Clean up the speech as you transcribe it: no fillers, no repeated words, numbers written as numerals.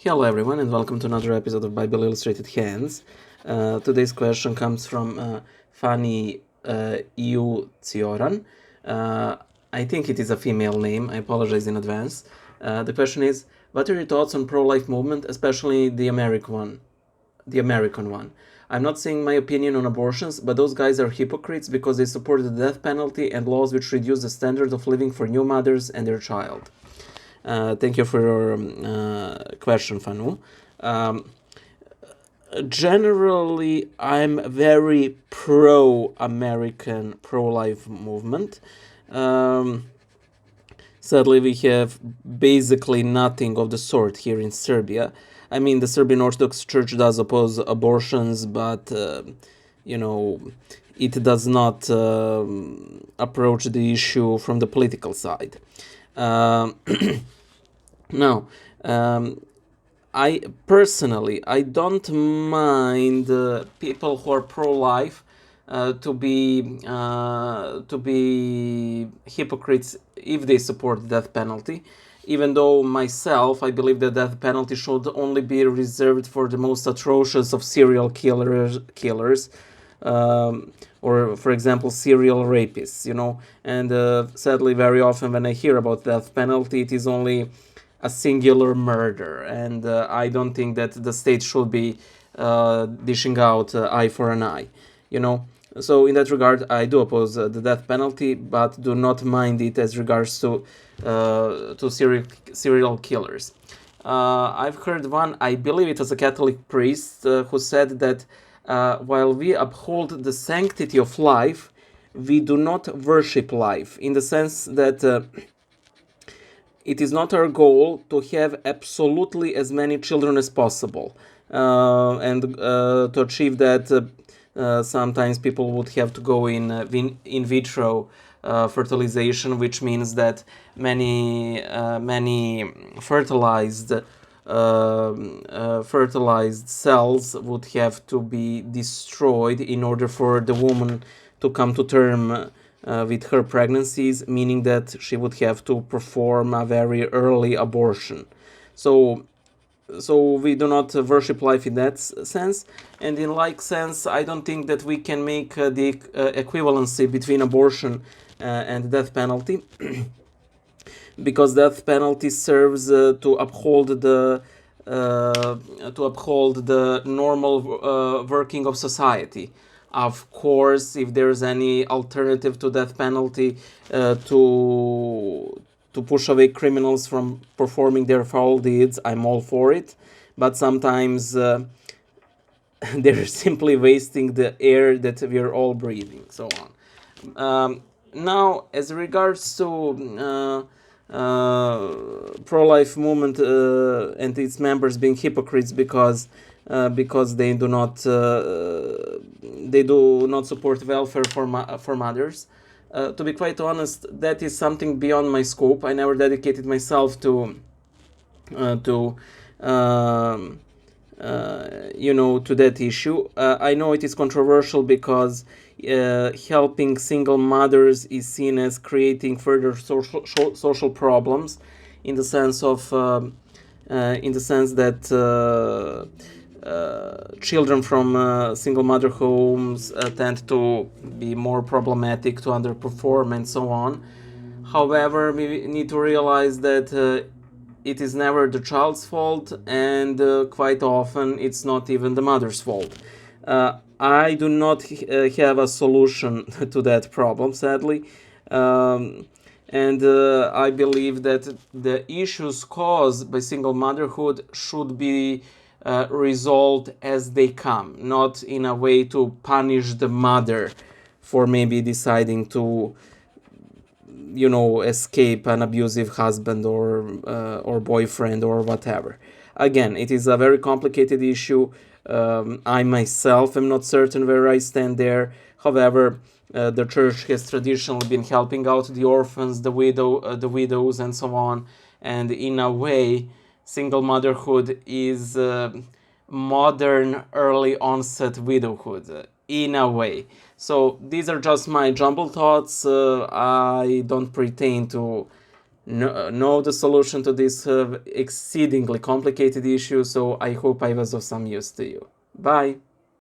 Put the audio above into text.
Hello everyone and welcome to another episode of Bible Illustrated Hands. Today's question comes from Fanny Iu Cioran. Uh, I think it is a female name, I apologize in advance. The question is, what are your thoughts on pro-life movement, especially the American one? I'm not saying my opinion on abortions, but those guys are hypocrites because they support the death penalty and laws which reduce the standard of living for new mothers and their child. Thank you for your question, Fanu. Um, Generally, I'm very pro-American, pro-life movement. Um, Sadly, we have basically nothing of the sort here in Serbia. I mean, the Serbian Orthodox Church does oppose abortions, but you know, it does not approach the issue from the political side. Um, Now, um, I don't mind people who are pro-life to be hypocrites if they support the death penalty. Even though myself, I believe the death penalty should only be reserved for the most atrocious of serial killers, or for example serial rapists. And sadly, very often when I hear about death penalty, it is only a singular murder, and I don't think that the state should be dishing out eye for an eye, you know. So in that regard, I do oppose the death penalty, but do not mind it as regards to serial killers. I've heard one, I believe it was a Catholic priest, who said that while we uphold the sanctity of life, we do not worship life, in the sense that it is not our goal to have absolutely as many children as possible. And to achieve that, sometimes people would have to go in vitro fertilization, which means that many fertilized cells would have to be destroyed in order for the woman to come to term with her pregnancies, meaning that she would have to perform a very early abortion. So we do not worship life in that sense, and in like sense, I don't think that we can make the equivalency between abortion and death penalty, because death penalty serves to uphold the normal working of society. Of course, if there's any alternative to death penalty to push away criminals from performing their foul deeds, I'm all for it. But sometimes they're simply wasting the air that we are all breathing, so on. Now, as regards to pro-life movement and its members being hypocrites because they do not support welfare for mothers. To be quite honest, that is something beyond my scope. I never dedicated myself to to that issue. I know it is controversial because helping single mothers is seen as creating further social problems, in the sense that children from single mother homes tend to be more problematic, to underperform, and so on. However, we need to realize that it is never the child's fault, and quite often it's not even the mother's fault. I do not have a solution to that problem, sadly. And I believe that the issues caused by single motherhood should be resolved as they come, not in a way to punish the mother for maybe deciding to escape an abusive husband or boyfriend or whatever. Again, it is a very complicated issue. I myself am not certain where I stand there. However, the church has traditionally been helping out the orphans, the widows, and so on. And in a way, single motherhood is modern early onset widowhood, in a way. So these are just my jumbled thoughts. I don't pretend to know the solution to this exceedingly complicated issue, so I hope I was of some use to you. Bye!